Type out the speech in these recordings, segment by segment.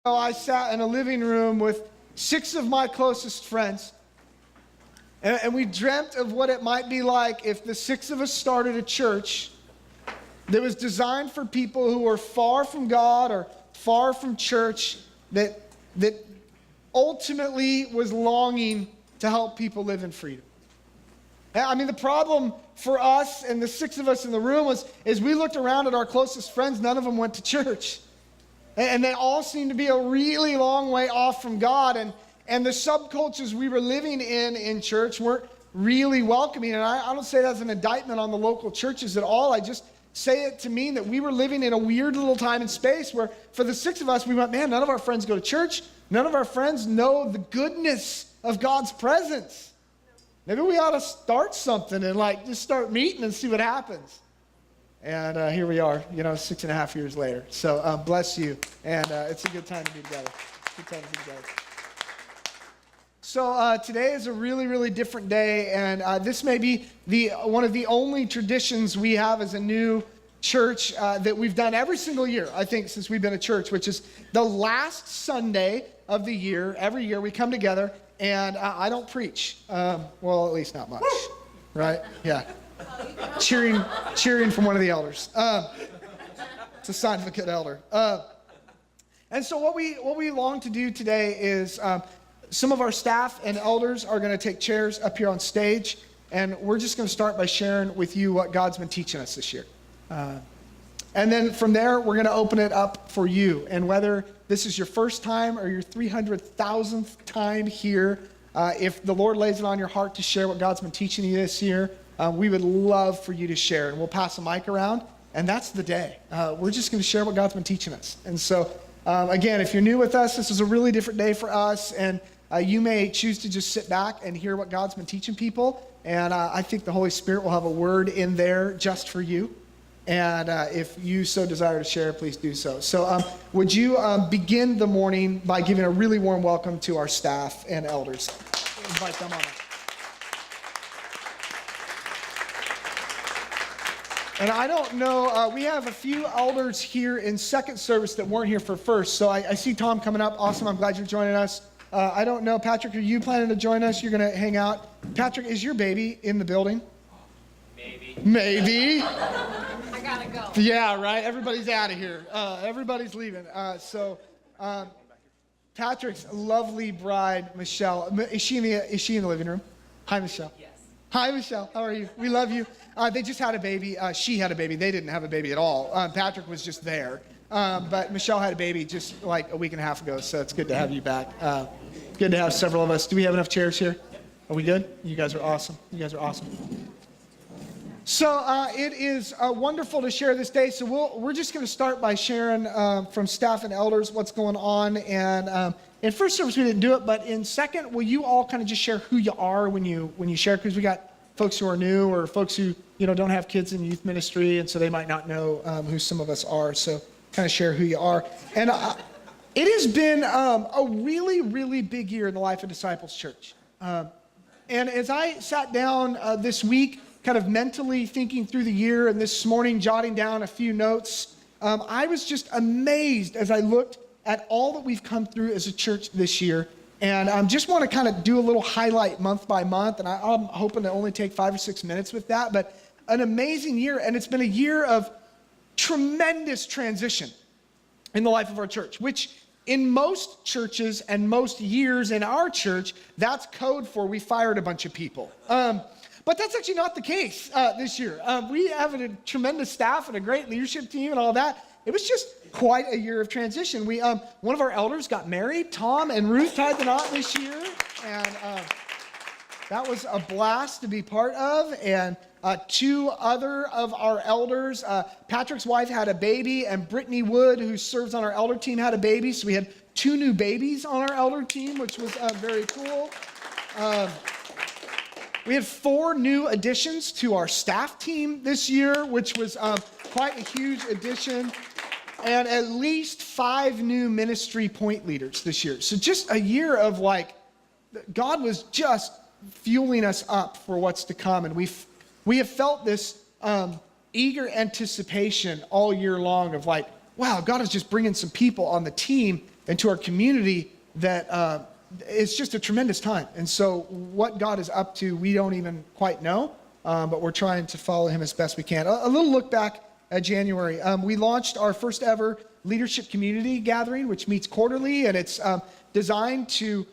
I sat in a living room with 6 of my closest friends, and we dreamt of what it might be like if the 6 of us started a church that was designed for people who are far from God or far from church, that ultimately was longing to help people live in freedom. I mean, the problem for us and the 6 of us in the room is we looked around at our closest friends, none of them went to church. And they all seemed to be a really long way off from God. And the subcultures we were living in church weren't really welcoming. And I don't say that as an indictment on the local churches at all. I just say it to mean that we were living in a weird little time and space where for the 6 of us, we went, man, none of our friends go to church. None of our friends know the goodness of God's presence. Maybe we ought to start something and just start meeting and see what happens. And here we are, 6.5 years later. So bless you. And it's a good time to be together. So today is a really, really different day. And this may be one of the only traditions we have as a new church that we've done every single year, I think, since we've been a church, which is the last Sunday of the year. Every year we come together, and I don't preach. Well, at least not much, right? Yeah. Cheering from one of the elders. It's a sign of a good elder. And so what we long to do today is some of our staff and elders are going to take chairs up here on stage, and we're just going to start by sharing with you what God's been teaching us this year. And then from there, we're going to open it up for you. And whether this is your first time or your 300,000th time here, if the Lord lays it on your heart to share what God's been teaching you this year, we would love for you to share. And we'll pass the mic around, and that's the day. We're just going to share what God's been teaching us. And so, again, if you're new with us, this is a really different day for us. And you may choose to just sit back and hear what God's been teaching people. And I think the Holy Spirit will have a word in there just for you. And if you so desire to share, please do so. So would you begin the morning by giving a really warm welcome to our staff and elders. Invite them on up. And I don't know, we have a few elders here in second service that weren't here for first. So I see Tom coming up. Awesome. I'm glad you're joining us. I don't know, Patrick, are you planning to join us? You're going to hang out. Patrick, is your baby in the building? Maybe. I gotta go. Yeah, right. Everybody's out of here. Everybody's leaving. Patrick's lovely bride, Michelle. Is she in the living room? Hi, Michelle. Yes. Hi, Michelle. How are you? We love you. They just had a baby. She had a baby. They didn't have a baby at all. Patrick was just there. But Michelle had a baby just like a week and a half ago, so it's good to have you back. Good to have several of us. Do we have enough chairs here? Are we good? You guys are awesome. So it is wonderful to share this day. So we're just going to start by sharing from staff and elders what's going on. And in first service we didn't do it, but in second, will you all kind of just share who you are when you share? Because we got folks who are new or folks who don't have kids in youth ministry, and so they might not know who some of us are. So kind of share who you are. And it has been a really, really big year in the life of Disciples Church. And as I sat down this week, kind of mentally thinking through the year, and this morning jotting down a few notes, I was just amazed as I looked at all that we've come through as a church this year. And just want to kind of do a little highlight month by month, and I'm hoping to only take 5 or 6 minutes with that, but an amazing year, and it's been a year of tremendous transition in the life of our church, which in most churches and most years in our church, that's code for we fired a bunch of people. But that's actually not the case this year. We have a tremendous staff and a great leadership team and all that. It was just quite a year of transition. One of our elders got married. Tom and Ruth tied the knot this year, and that was a blast to be part of. And 2 other of our elders, Patrick's wife had a baby, and Brittany Wood, who serves on our elder team, had a baby. So we had 2 new babies on our elder team, which was very cool. We had 4 new additions to our staff team this year, which was quite a huge addition, and at least 5 new ministry point leaders this year. So just a year of God was just fueling us up for what's to come, and we have felt this eager anticipation all year long of wow, God is just bringing some people on the team and to our community that it's just a tremendous time. And so what God is up to, we don't even quite know, but we're trying to follow him as best we can. A little look back at January. We launched our first ever leadership community gathering, which meets quarterly, and it's designed to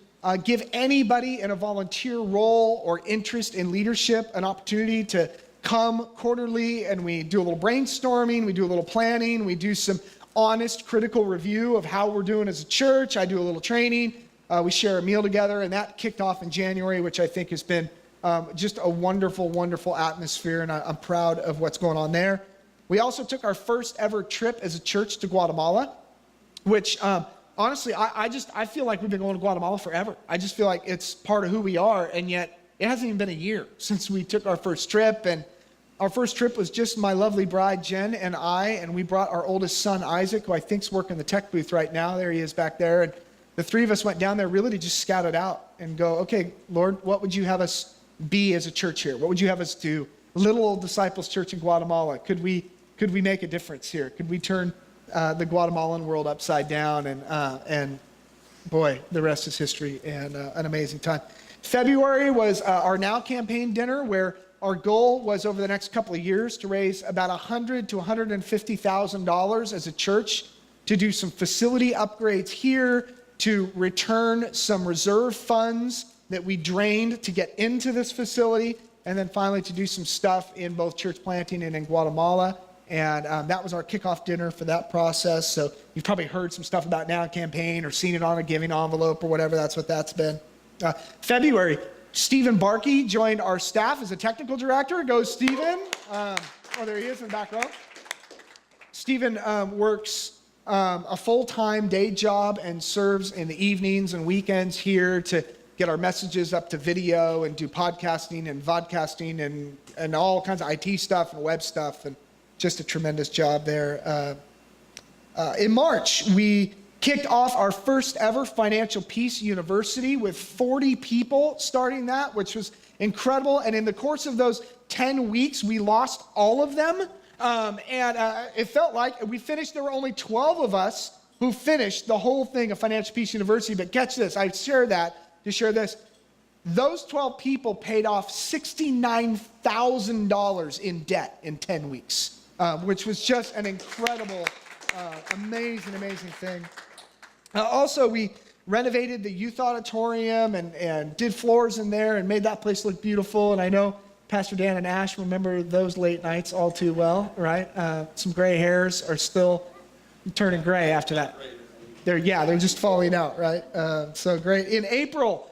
give anybody in a volunteer role or interest in leadership an opportunity to come quarterly, and we do a little brainstorming, we do a little planning, we do some honest, critical review of how we're doing as a church. I do a little training, we share a meal together, and that kicked off in January, which I think has been just a wonderful, wonderful atmosphere, and I'm proud of what's going on there. We also took our first ever trip as a church to Guatemala, which honestly, I feel like we've been going to Guatemala forever. I just feel like it's part of who we are, and yet it hasn't even been a year since we took our first trip. And our first trip was just my lovely bride, Jen, and I, and we brought our oldest son, Isaac, who I think's working the tech booth right now. There he is back there. And the three of us went down there really to just scout it out and go, okay, Lord, what would you have us be as a church here? What would you have us do? Little Old Disciples Church in Guatemala. Could we make a difference here? Could we turn the Guatemalan world upside down? And boy, the rest is history, and an amazing time. February was our Now campaign dinner, where our goal was over the next couple of years to raise about $100,000 to $150,000 as a church to do some facility upgrades here, to return some reserve funds that we drained to get into this facility, and then finally to do some stuff in both church planting and in Guatemala. And that was our kickoff dinner for that process. So you've probably heard some stuff about Now Campaign or seen it on a giving envelope or whatever. That's what that's been. February, Stephen Barkey joined our staff as a technical director. Go, Stephen. There he is in the back row. Stephen works a full-time day job and serves in the evenings and weekends here to get our messages up to video and do podcasting and vodcasting and all kinds of IT stuff and web stuff, and just a tremendous job there. In March, we kicked off our first ever Financial Peace University with 40 people starting that, which was incredible. And in the course of those 10 weeks, we lost all of them. It felt like we finished, there were only 12 of us who finished the whole thing of Financial Peace University. But catch this, I share that to share this. Those 12 people paid off $69,000 in debt in 10 weeks, which was just an incredible, amazing thing. Also, we renovated the youth auditorium and did floors in there and made that place look beautiful. And I know Pastor Dan and Ash remember those late nights all too well, right? Some gray hairs are still turning gray after that. They're just falling out, right? So great. In April,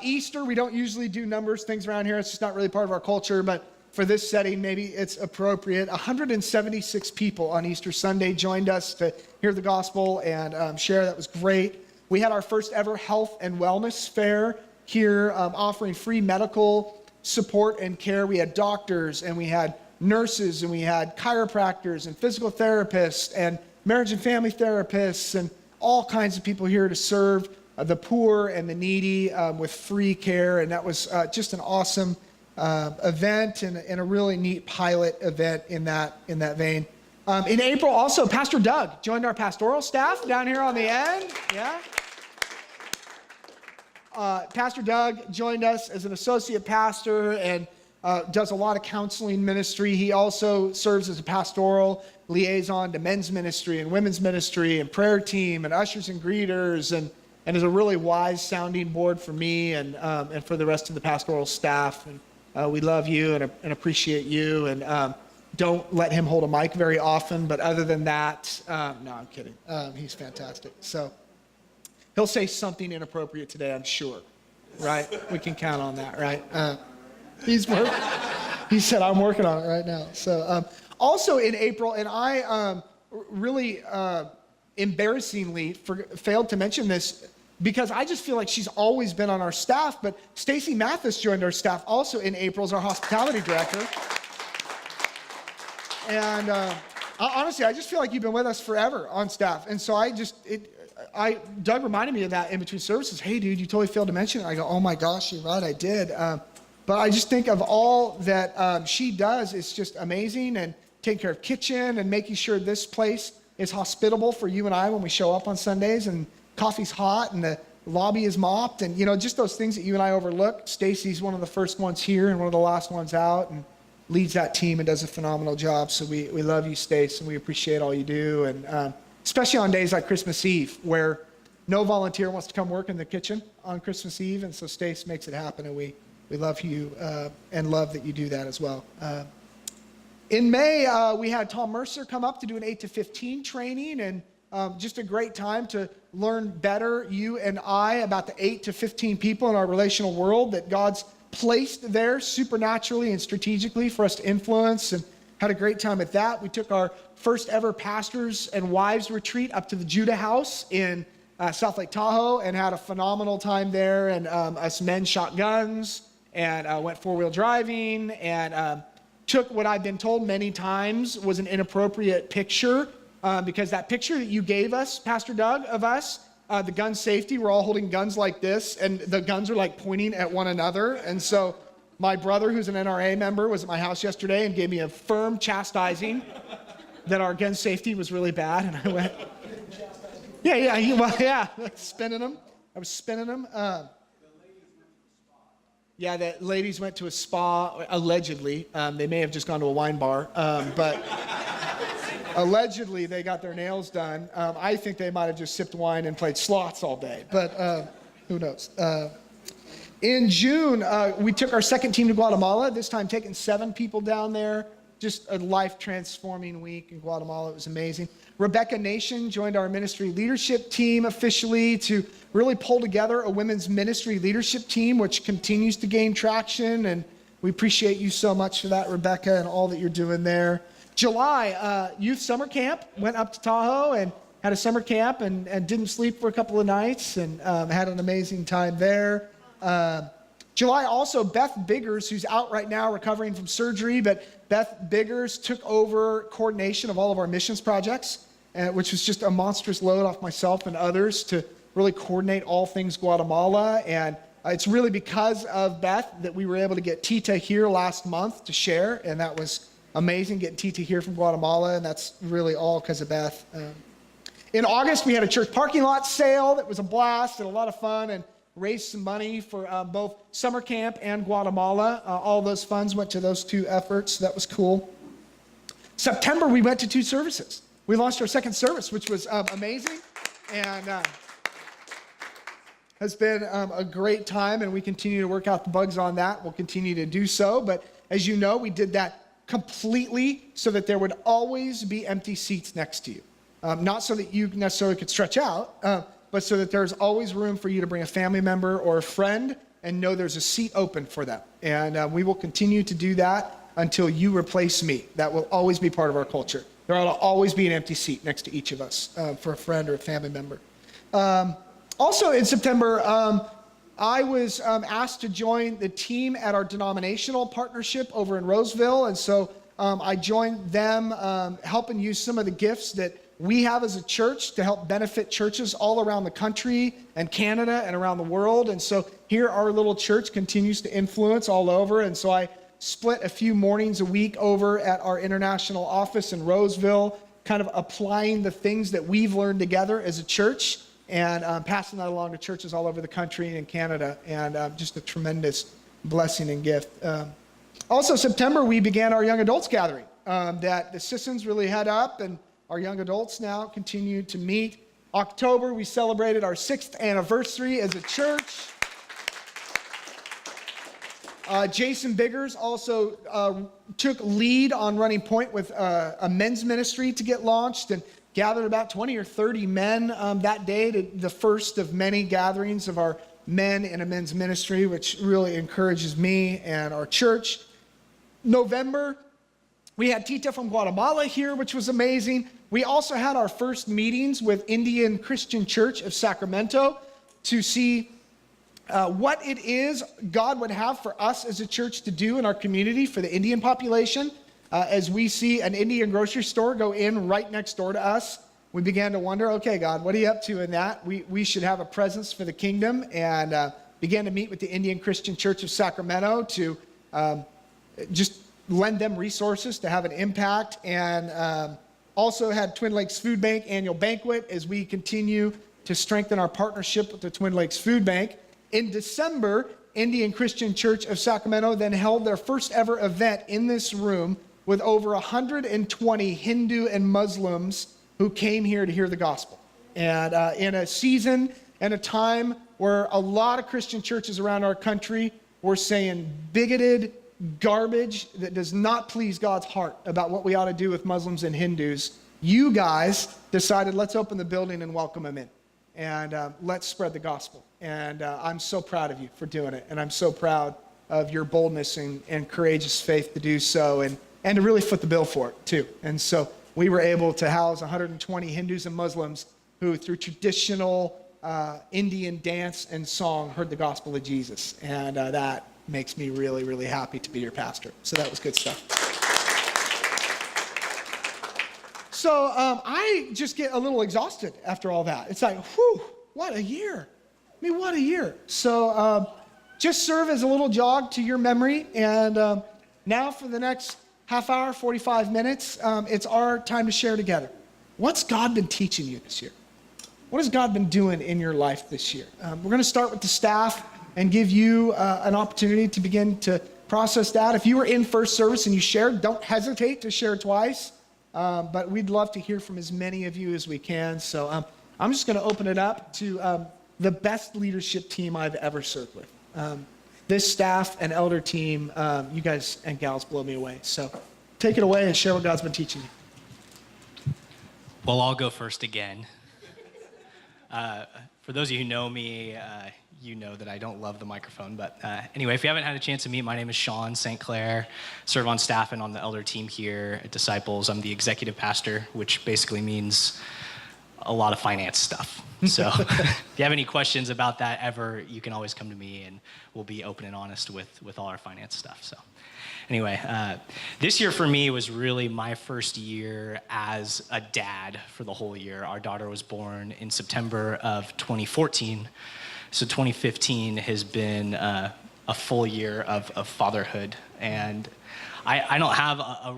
Easter, we don't usually do numbers, things around here. It's just not really part of our culture, but for this setting, maybe it's appropriate. 176 people on Easter Sunday joined us to hear the gospel and share. That was great. We had our first ever health and wellness fair here, offering free medical support and care. We had doctors and we had nurses and we had chiropractors and physical therapists and marriage and family therapists and all kinds of people here to serve the poor and the needy with free care. And that was just an awesome event and a really neat pilot event in that vein. In April also, Pastor Doug joined our pastoral staff down here on the end. Yeah. Pastor Doug joined us as an associate pastor and does a lot of counseling ministry. He also serves as a pastoral liaison to men's ministry and women's ministry and prayer team and ushers and greeters and is a really wise sounding board for me and for the rest of the pastoral staff. And we love you and appreciate you, and don't let him hold a mic very often, but other than that, no, I'm kidding. He's fantastic. So he'll say something inappropriate today, I'm sure, right? We can count on that, right? He said, I'm working on it right now. So also in April, and I really embarrassingly failed to mention this because I just feel like she's always been on our staff, but Stacy Mathis joined our staff also in April as our hospitality director. And honestly, I just feel like you've been with us forever on staff. And so Doug reminded me of that in between services. Hey, dude, you totally failed to mention it. I go, oh my gosh, you're right, I did. But I just think of all that she does is just amazing, and taking care of kitchen and making sure this place is hospitable for you and I when we show up on Sundays, and coffee's hot and the lobby is mopped, and just those things that you and I overlook. Stacy's one of the first ones here and one of the last ones out, and leads that team and does a phenomenal job. So we love you, Stace, and we appreciate all you do, and especially on days like Christmas Eve, where no volunteer wants to come work in the kitchen on Christmas Eve, and so Stace makes it happen, and we love you and love that you do that as well. In May, we had Tom Mercer come up to do an 8 to 15 training, and just a great time to learn better, you and I, about the 8 to 15 people in our relational world that God's placed there supernaturally and strategically for us to influence, and had a great time at that. We took our first ever pastors and wives retreat up to the Judah House in South Lake Tahoe, and had a phenomenal time there, and us men shot guns and went four-wheel driving, and took what I've been told many times was an inappropriate picture, because that picture that you gave us, Pastor Doug, of us, the gun safety, we're all holding guns like this, and the guns are like pointing at one another. And so my brother, who's an NRA member, was at my house yesterday and gave me a firm chastising that our gun safety was really bad. And I went, yeah, spinning them. I was spinning them. Yeah, the ladies went to a spa, allegedly. They may have just gone to a wine bar, but allegedly they got their nails done. I think they might have just sipped wine and played slots all day, but who knows? In June, we took our second team to Guatemala, this time taking 7 people down there. Just a life-transforming week in Guatemala. It was amazing. Rebecca Nation joined our ministry leadership team officially to really pull together a women's ministry leadership team, which continues to gain traction, and we appreciate you so much for that, Rebecca, and all that you're doing there. July, youth summer camp, went up to Tahoe and had a summer camp and didn't sleep for a couple of nights, and had an amazing time there. July also, Beth Biggers, who's out right now recovering from surgery, but Beth Biggers took over coordination of all of our missions projects, which was just a monstrous load off myself and others to really coordinate all things Guatemala. And it's really because of Beth that we were able to get Tita here last month to share, and that was amazing, getting Tita here from Guatemala, and that's really all because of Beth. In August, we had a church parking lot sale that was a blast and a lot of fun, and raised some money for both summer camp and Guatemala. All those funds went to those 2 efforts. So that was cool. September, we went to 2 services. We launched our second service, which was amazing, and has been a great time, and we continue to work out the bugs on that. We'll continue to do so, but as you know, we did that completely so that there would always be empty seats next to you. Not so that you necessarily could stretch out, but so that there's always room for you to bring a family member or a friend and know there's a seat open for them. And we will continue to do that until you replace me. That will always be part of our culture. There ought to always be an empty seat next to each of us for a friend or a family member. Also in September, I was asked to join the team at our denominational partnership over in Roseville. And so I joined them helping use some of the gifts that we have as a church to help benefit churches all around the country and Canada and around the world. And so here our little church continues to influence all over. And so I split a few mornings a week over at our international office in Roseville, kind of applying the things that we've learned together as a church and passing that along to churches all over the country and in Canada. And just a tremendous blessing and gift. Also, September, we began our young adults gathering that the Sissons really head up, and our young adults now continue to meet. October, we celebrated our 6th anniversary as a church. Jason Biggers also took lead on running point with a men's ministry to get launched, and gathered about 20 or 30 men that day, to the first of many gatherings of our men in a men's ministry, which really encourages me and our church. November, we had Tita from Guatemala here, which was amazing. We also had our first meetings with Indian Christian Church of Sacramento to see what it is God would have for us as a church to do in our community for the Indian population. As we see an Indian grocery store go in right next door to us, we began to wonder, okay, God, what are you up to in that? We should have a presence for the kingdom, and began to meet with the Indian Christian Church of Sacramento to just lend them resources to have an impact, and also had Twin Lakes Food Bank annual banquet as we continue to strengthen our partnership with the Twin Lakes Food Bank. In December, Indian Christian Church of Sacramento then held their first ever event in this room with over 120 Hindu and Muslims who came here to hear the gospel. And in a season and a time where a lot of Christian churches around our country were saying bigoted garbage that does not please God's heart about what we ought to do with Muslims and Hindus, you guys decided, let's open the building and welcome them in. And let's spread the gospel. And I'm so proud of you for doing it. And I'm so proud of your boldness and courageous faith to do so and to really foot the bill for it too. And so we were able to house 120 Hindus and Muslims who through traditional Indian dance and song heard the gospel of Jesus. And that makes me really, really happy to be your pastor. So that was good stuff. So I just get a little exhausted after all that. It's like, whew, what a year. I mean, what a year. So just serve as a little jog to your memory. And now for the next half hour, 45 minutes, it's our time to share together. What's God been teaching you this year? What has God been doing in your life this year? We're going to start with the staff and give you an opportunity to begin to process that. If you were in first service and you shared, don't hesitate to share twice. But we'd love to hear from as many of you as we can. So I'm just going to open it up to the best leadership team I've ever served with. This staff and elder team, you guys and gals blow me away. So take it away and share what God's been teaching you. Well, I'll go first again. For those of you who know me, you know that I don't love the microphone. But anyway, if you haven't had a chance to meet, my name is Sean St. Clair. Serve on staff and on the elder team here at Disciples. I'm the executive pastor, which basically means a lot of finance stuff. So if you have any questions about that ever, you can always come to me and we'll be open and honest with all our finance stuff. So anyway, this year for me was really my first year as a dad for the whole year. Our daughter was born in September of 2014. So 2015 has been a full year of fatherhood. And I don't have a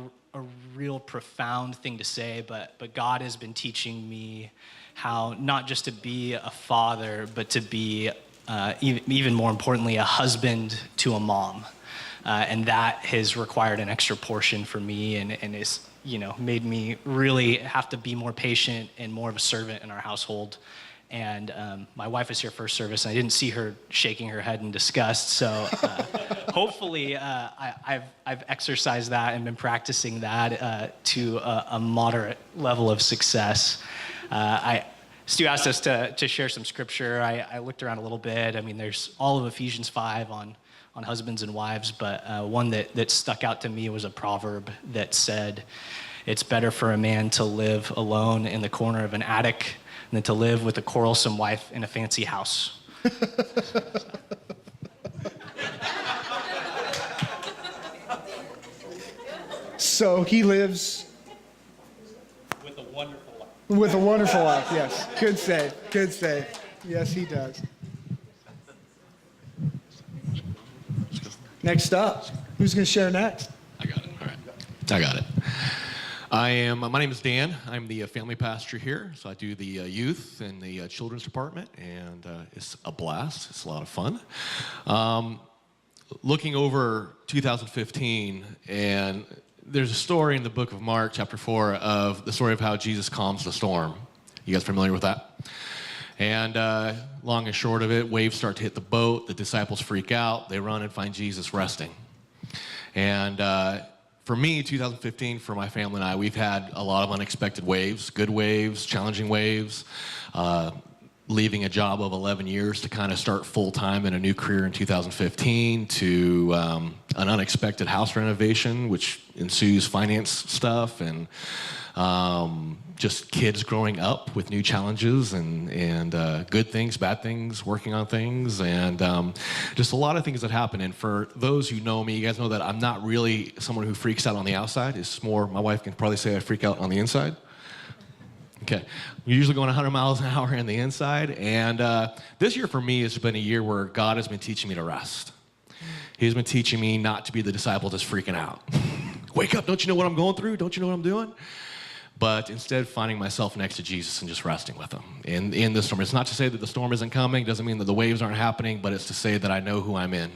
real profound thing to say, but God has been teaching me how not just to be a father, but to be, even more importantly, a husband to a mom. And that has required an extra portion for me and is, made me really have to be more patient and more of a servant in our household. And my wife is here first service, and I didn't see her shaking her head in disgust. So hopefully I've exercised that and been practicing that to a moderate level of success. Stu asked us to share some scripture. I looked around a little bit. I mean, there's all of Ephesians 5 on husbands and wives, but one that stuck out to me was a proverb that said, "It's better for a man to live alone in the corner of an attic than to live with a quarrelsome wife in a fancy house." So he lives With a wonderful wife. with a wonderful wife, yes. Good save, good save. Yes, he does. Next up, who's going to share next? I got it. All right. I got it. My name is Dan. I'm the family pastor here. So I do the youth and the children's department, and it's a blast. It's a lot of fun. Looking over 2015, and there's a story in the book of Mark, chapter 4, of the story of how Jesus calms the storm. You guys familiar with that? And long and short of it, waves start to hit the boat. The disciples freak out. They run and find Jesus resting. And for me, 2015, for my family and I, we've had a lot of unexpected waves, good waves, challenging waves, leaving a job of 11 years to kind of start full-time in a new career in 2015, to an unexpected house renovation, which ensues finance stuff, and just kids growing up with new challenges and good things, bad things, working on things, and just a lot of things that happen. And for those who know me, you guys know that I'm not really someone who freaks out on the outside. It's more, my wife can probably say I freak out on the inside. Okay, we're usually going 100 miles an hour on the inside, and this year for me has been a year where God has been teaching me to rest. He's been teaching me not to be the disciple that's freaking out. Wake up, don't you know what I'm going through? Don't you know what I'm doing? but instead finding myself next to Jesus and just resting with him in the storm. It's not to say that the storm isn't coming, doesn't mean that the waves aren't happening, but it's to say that I know who I'm in.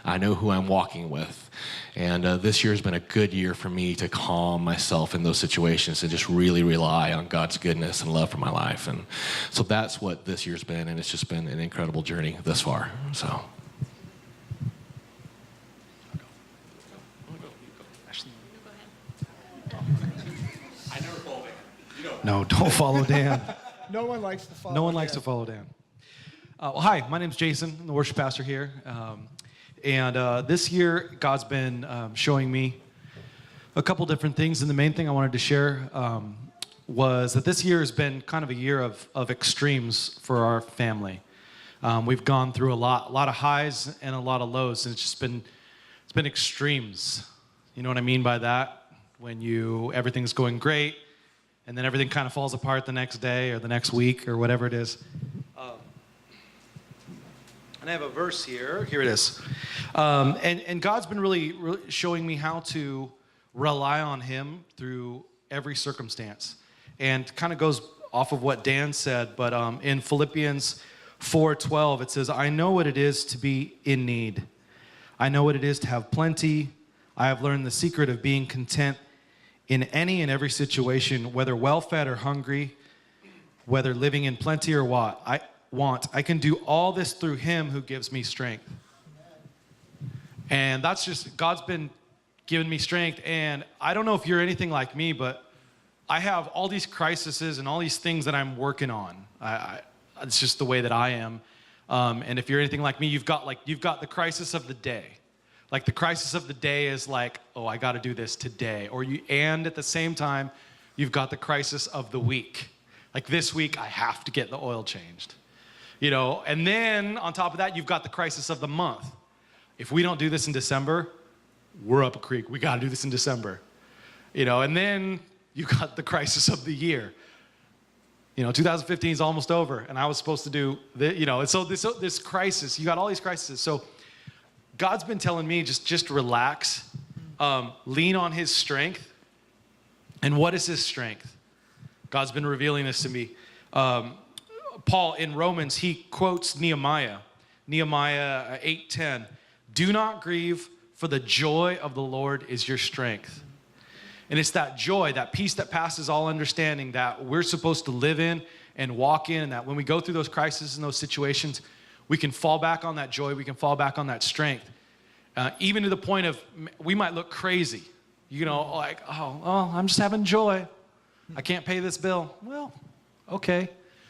I know who I'm walking with. And this year has been a good year for me to calm myself in those situations and just really rely on God's goodness and love for my life. And so that's what this year's been, and it's just been an incredible journey thus far. So. No, don't follow Dan. No one likes to follow. No one likes Dan. to follow Dan. Well, hi, my name's Jason. I'm the worship pastor here. This year, God's been showing me a couple different things. And the main thing I wanted to share was that this year has been kind of a year of extremes for our family. We've gone through a lot of highs and a lot of lows. And it's been extremes. You know what I mean by that? When everything's going great, and then everything kind of falls apart the next day or the next week or whatever it is. And I have a verse here. Here it is. And God's been really showing me how to rely on him through every circumstance. And kind of goes off of what Dan said, but in Philippians 4:12, it says, I know what it is to be in need. I know what it is to have plenty. I have learned the secret of being content in any and every situation, whether well-fed or hungry, whether living in plenty or what I want. I can do all this through him who gives me strength. And that's just, God's been giving me strength. And I don't know if you're anything like me, but I have all these crises and all these things that I'm working on. It's just the way that I am. And if you're anything like me, you've got the crisis of the day. Like the crisis of the day is like, oh, I got to do this today. And at the same time, you've got the crisis of the week. Like this week, I have to get the oil changed. And then on top of that, you've got the crisis of the month. If we don't do this in December, we're up a creek. We got to do this in December. And then you've got the crisis of the year. 2015 is almost over, and I was supposed to do and so this crisis, you got all these crises. So God's been telling me just relax, lean on his strength. And what is his strength? God's been revealing this to me. Paul in Romans, he quotes Nehemiah 8:10. Do not grieve, for the joy of the Lord is your strength. And it's that joy, that peace that passes all understanding that we're supposed to live in and walk in, and that when we go through those crises and those situations, we can fall back on that joy, we can fall back on that strength. Even to the point of, we might look crazy. Like, oh, I'm just having joy. I can't pay this bill. Well, okay.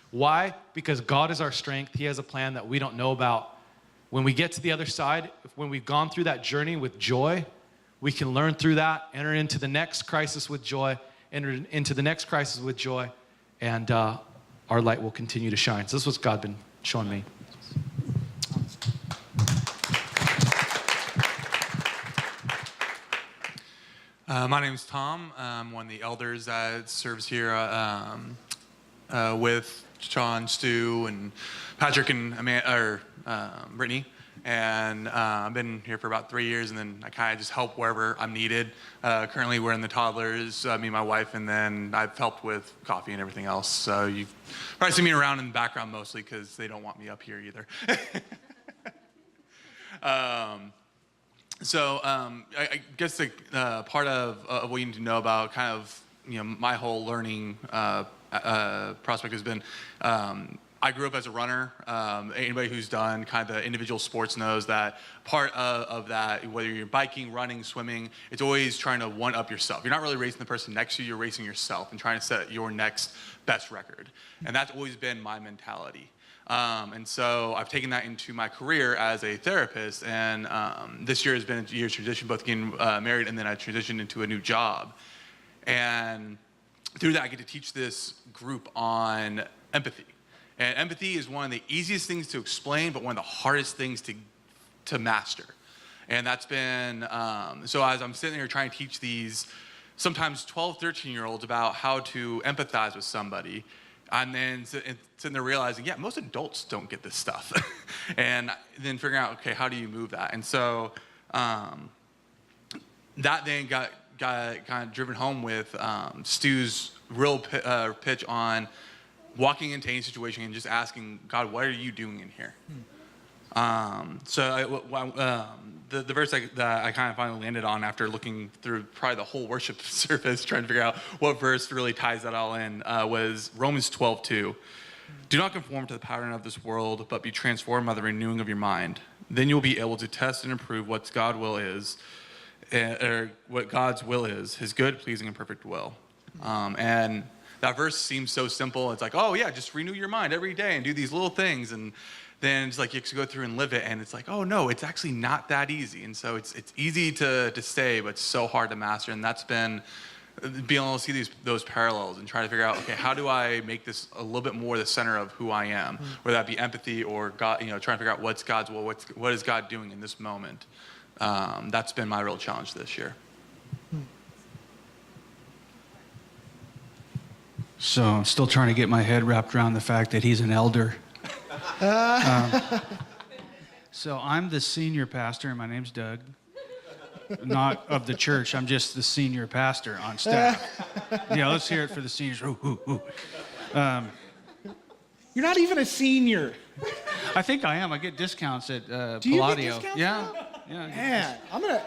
Why? Because God is our strength. He has a plan that we don't know about. When we get to the other side, when we've gone through that journey with joy, we can learn through that, enter into the next crisis with joy, enter into the next crisis with joy, and our light will continue to shine. So this is what God's been showing me. My name's Tom. I'm one of the elders that serves here with Sean, Stu, and Patrick, and Brittany. And I've been here for about 3 years, and then I kind of just help wherever I'm needed. Currently, we're in the toddlers, me and my wife, and then I've helped with coffee and everything else. So you've probably seen me around in the background mostly because they don't want me up here either. I guess the part of what you need to know about kind of my whole learning prospect has been I grew up as a runner. Anybody who's done kind of the individual sports knows that part of that, whether you're biking, running, swimming, it's always trying to one-up yourself. You're not really racing the person next to you, you're racing yourself and trying to set your next best record. And that's always been my mentality. And so I've taken that into my career as a therapist, and this year has been a year's transition, both getting married and then I transitioned into a new job. And through that, I get to teach this group on empathy. And empathy is one of the easiest things to explain, but one of the hardest things to master. And that's been, so as I'm sitting here trying to teach these sometimes 12, 13-year-olds about how to empathize with somebody, and then sitting there realizing, yeah, most adults don't get this stuff. And then figuring out, okay, how do you move that? And so that then got kind of driven home with Stu's real pitch on walking into any situation and just asking God, what are you doing in here? The verse that I kind of finally landed on after looking through probably the whole worship service, trying to figure out what verse really ties that all in, was Romans 12:2. Do not conform to the pattern of this world, but be transformed by the renewing of your mind. Then you'll be able to test and approve what God's will is, His good, pleasing, and perfect will. And that verse seems so simple. It's like, oh yeah, just renew your mind every day and do these little things, and then it's like you have to go through and live it, and it's like, oh no, it's actually not that easy. And so it's easy to say, but it's so hard to master. And that's been being able to see those parallels and try to figure out, okay, how do I make this a little bit more the center of who I am, whether that be empathy or God, trying to figure out what's God's will, what is God doing in this moment. That's been my real challenge this year. So I'm still trying to get my head wrapped around the fact that he's an elder. So I'm the senior pastor, and my name's Doug. Not of the church, I'm just the senior pastor on staff. Yeah, let's hear it for the seniors. Ooh, ooh, ooh. You're not even a senior. I think I am. I get discounts at Do you get Palladio. discounts Yeah. now? Yeah. I get Man, I'm going to,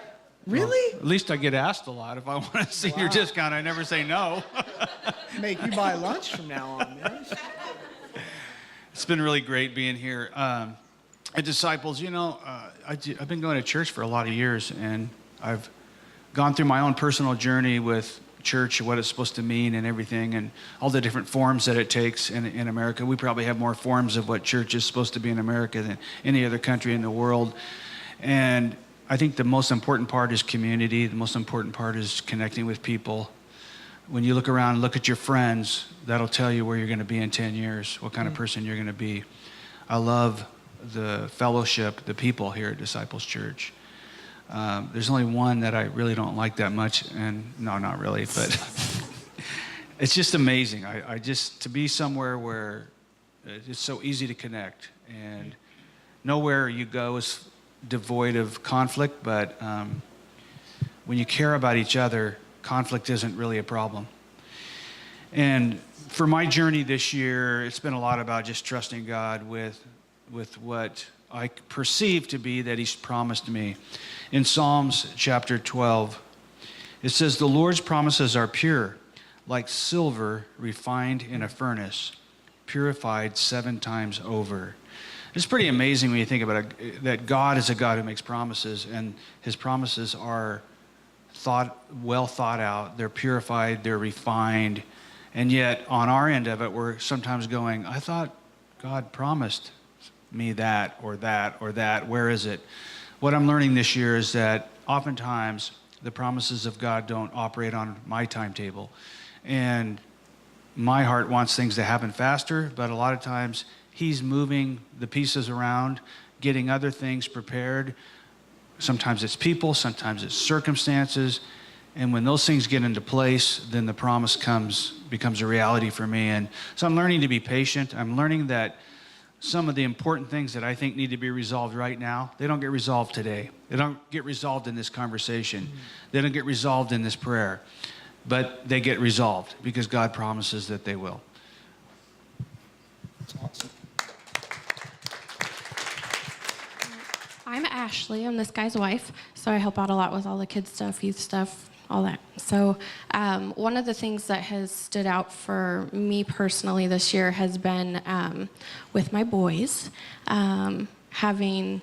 really? At least I get asked a lot. If I want a senior discount, I never say no. Make you buy lunch from now on, man. It's been really great being here. At Disciples, I've been going to church for a lot of years, and I've gone through my own personal journey with church, what it's supposed to mean and everything, and all the different forms that it takes in America. We probably have more forms of what church is supposed to be in America than any other country in the world. And I think the most important part is community. The most important part is connecting with people. When you look around and look at your friends, that'll tell you where you're going to be in 10 years, what kind of person you're going to be. I love the fellowship, the people here at Disciples Church. There's only one that I really don't like that much, and no, not really, but it's just amazing. I just, to be somewhere where it's so easy to connect, and nowhere you go is devoid of conflict, but when you care about each other, conflict isn't really a problem. And for my journey this year, it's been a lot about just trusting God with what I perceive to be that He's promised me. In Psalms chapter 12, it says, "The Lord's promises are pure, like silver refined in a furnace, purified 7 times over." It's pretty amazing when you think about it, that God is a God who makes promises, and His promises are well thought out, they're purified, they're refined, and yet on our end of it, we're sometimes going, I thought God promised me that or that or that, where is it? What I'm learning this year is that oftentimes the promises of God don't operate on my timetable, and my heart wants things to happen faster, but a lot of times He's moving the pieces around, getting other things prepared. Sometimes it's people, sometimes it's circumstances. And when those things get into place, then the promise becomes a reality for me. And so I'm learning to be patient. I'm learning that some of the important things that I think need to be resolved right now, they don't get resolved today. They don't get resolved in this conversation. They don't get resolved in this prayer. But they get resolved because God promises that they will. That's awesome. I'm Ashley. I'm this guy's wife, so I help out a lot with all the kids stuff, youth stuff, all that. So one of the things that has stood out for me personally this year has been with my boys, having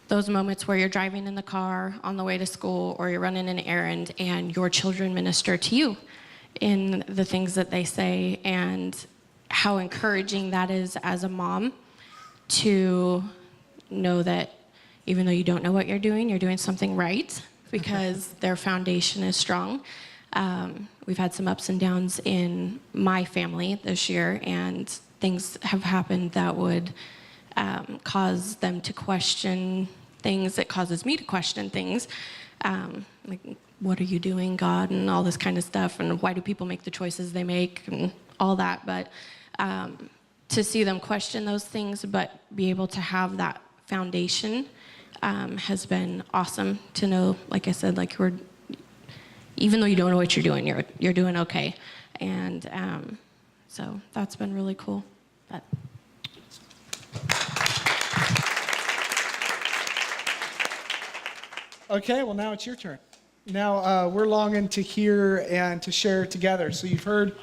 those moments where you're driving in the car on the way to school or you're running an errand and your children minister to you in the things that they say, and how encouraging that is as a mom to know that even though you don't know what you're doing something right because their foundation is strong. We've had some ups and downs in my family this year, and things have happened that would cause them to question things. It causes me to question things, like, what are you doing, God, and all this kind of stuff, and why do people make the choices they make, and all that. But to see them question those things, but be able to have that foundation has been awesome to know. Like I said, like even though you don't know what you're doing okay. And so that's been really cool. But Okay, well, now it's your turn. Now we're longing to hear and to share together. So you've heard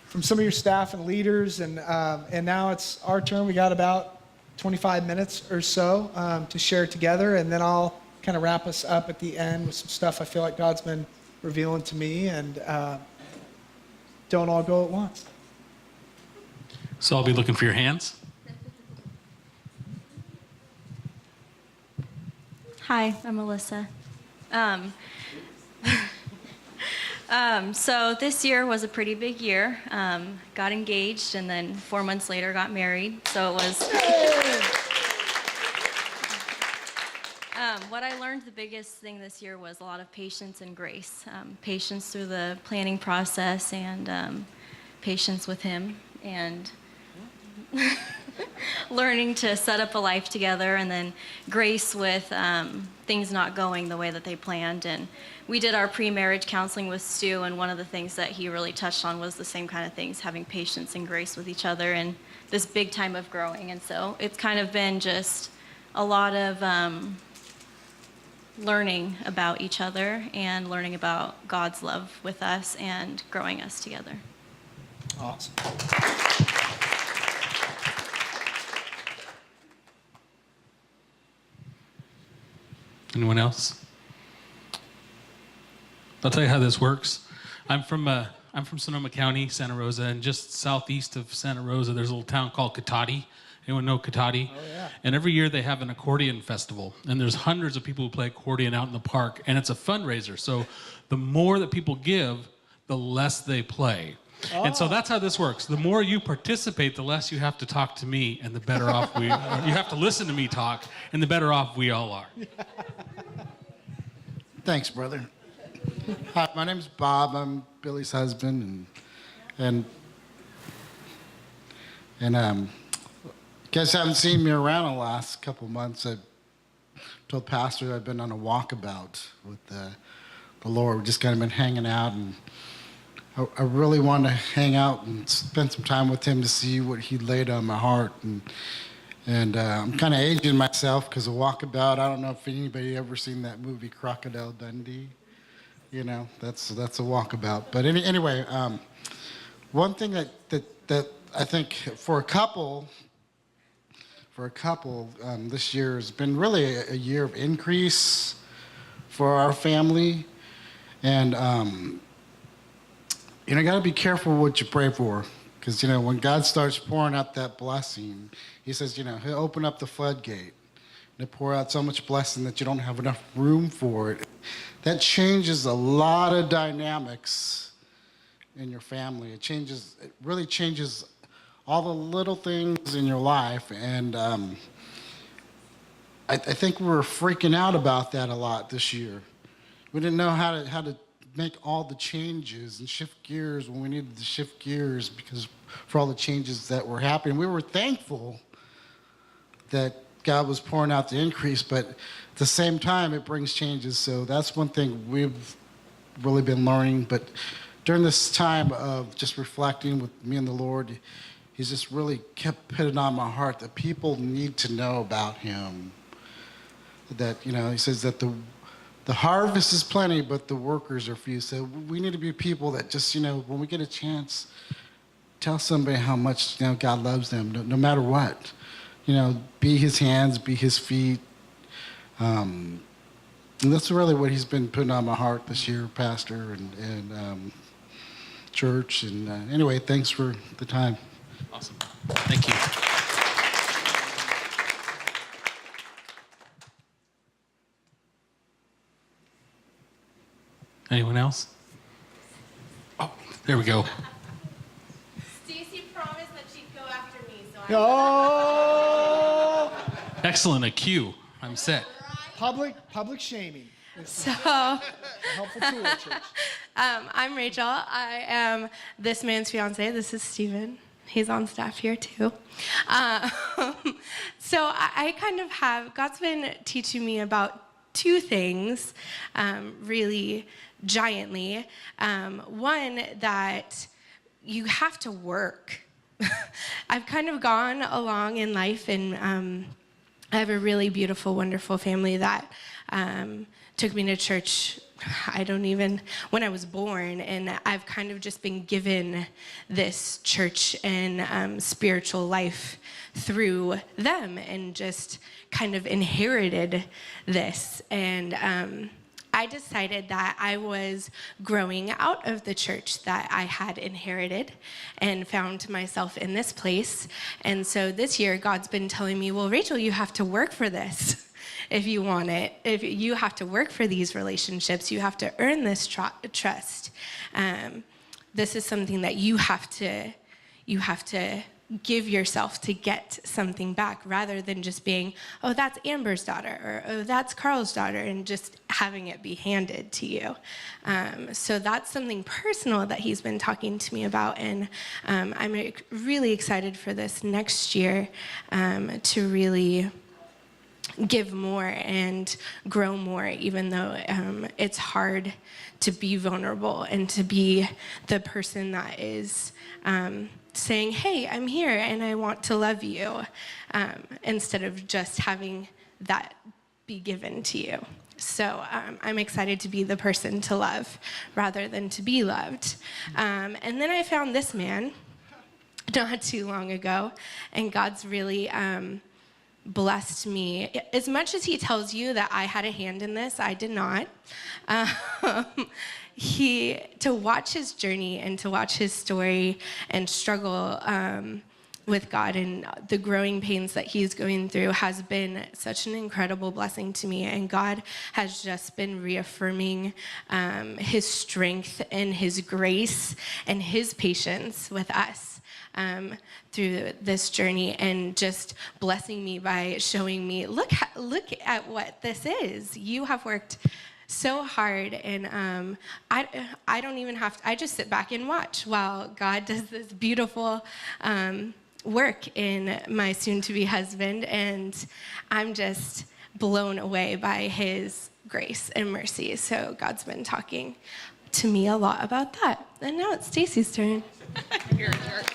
from some of your staff and leaders, and now it's our turn. We got about 25 minutes or so to share together, and then I'll kind of wrap us up at the end with some stuff I feel like God's been revealing to me, and don't all go at once. So I'll be looking for your hands. Hi, I'm Alyssa. So this year was a pretty big year. Got engaged and then 4 months later got married. So it was. What I learned the biggest thing this year was a lot of patience and grace. Patience through the planning process and patience with him and learning to set up a life together, and then grace with things not going the way that they planned. And we did our pre-marriage counseling with Stu, and one of the things that he really touched on was the same kind of things, having patience and grace with each other and this big time of growing. And so it's kind of been just a lot of learning about each other and learning about God's love with us and growing us together. Awesome. Anyone else? I'll tell you how this works. I'm from Sonoma County, Santa Rosa, and just southeast of Santa Rosa, there's a little town called Cotati. Anyone know Cotati? Oh, yeah. And every year they have an accordion festival, and there's hundreds of people who play accordion out in the park, and it's a fundraiser. So the more that people give, the less they play. And so that's how this works. The more you participate, the less you have to talk to me, and the better off you have to listen to me talk, and the better off we all are. Thanks, brother. Hi, my name's Bob. I'm Billy's husband, and you guys haven't seen me around the last couple months. I told Pastor I've been on a walkabout with the Lord. We've just kind of been hanging out, and I really want to hang out and spend some time with him to see what he laid on my heart. And I'm kind of aging myself because of walkabout. I don't know if anybody ever seen that movie Crocodile Dundee. You know, that's a walkabout. But anyway, one thing that I think for a couple, this year has been really a year of increase for our family, and you got to be careful what you pray for, because when God starts pouring out that blessing, He says He'll open up the floodgate and He'll pour out so much blessing that you don't have enough room for it. That changes a lot of dynamics in your family. It really changes all the little things in your life, and I think we were freaking out about that a lot this year. We didn't know how to make all the changes and shift gears when we needed to shift gears because for all the changes that were happening. We were thankful that God was pouring out the increase, but at the same time, it brings changes. So that's one thing we've really been learning. But during this time of just reflecting with me and the Lord, He's just really kept putting on my heart that people need to know about Him. That, He says that the harvest is plenty, but the workers are few. So we need to be people that just, when we get a chance, tell somebody how much God loves them, no matter what. Be His hands, be His feet. And that's really what He's been putting on my heart this year, Pastor and church. And anyway, thanks for the time. Awesome. Thank you. Anyone else? Oh, there we go. Stacy promised that she'd go after me, so Oh! Excellent, a cue. I'm set. Public shaming. so A helpful tool at church. I'm Rachel. I am this man's fiance. This is Steven. He's on staff here too. So I kind of God's been teaching me about two things, really giantly. One, that you have to work. I've kind of gone along in life, and I have a really beautiful, wonderful family that took me to church, when I was born, and I've kind of just been given this church and spiritual life through them, and just kind of inherited this. And I decided that I was growing out of the church that I had inherited and found myself in this place. And so this year, God's been telling me, well, Rachel, you have to work for this if you want it. If you have to work for these relationships, you have to earn this trust. This is something that you have to give yourself to get something back, rather than just being, oh, that's Amber's daughter, or oh, that's Carl's daughter, and just having it be handed to you. So that's something personal that he's been talking to me about, and I'm really excited for this next year to really give more and grow more, even though it's hard to be vulnerable and to be the person that is saying, hey, I'm here and I want to love you, instead of just having that be given to you. So I'm excited to be the person to love rather than to be loved. And then I found this man not too long ago, and God's really blessed me. As much as he tells you that I had a hand in this, I did not. To watch his journey and to watch his story and struggle with God and the growing pains that he's going through has been such an incredible blessing to me. And God has just been reaffirming his strength and his grace and his patience with us through this journey, and just blessing me by showing me, look at what this is. You have worked so hard, and I don't even have to, I just sit back and watch while God does this beautiful work in my soon-to-be husband, and I'm just blown away by his grace and mercy. So God's been talking to me a lot about that. And now it's Stacy's turn. You're a jerk.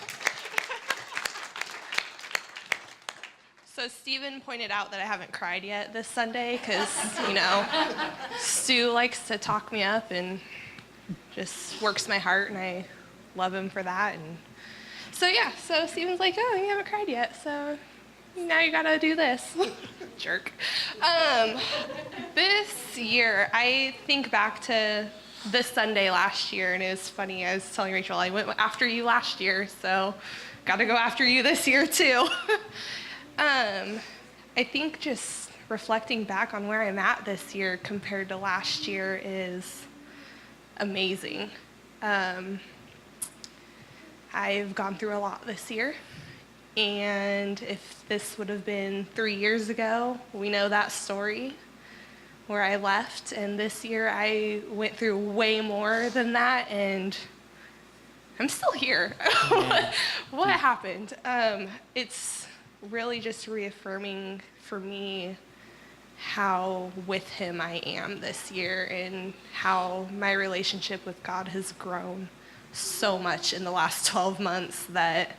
So Stephen pointed out that I haven't cried yet this Sunday because, Stu likes to talk me up and just works my heart, and I love him for that. And so Stephen's like, oh, you haven't cried yet, so now you gotta do this. Jerk. This year, I think back to this Sunday last year, and it was funny. I was telling Rachel, I went after you last year, so gotta go after you this year too. I think just reflecting back on where I'm at this year compared to last year is amazing. I've gone through a lot this year, and if this would have been 3 years ago, we know that story where I left, and this year I went through way more than that, and I'm still here. What happened? It's really just reaffirming for me how with him I am this year, and how my relationship with God has grown so much in the last 12 months that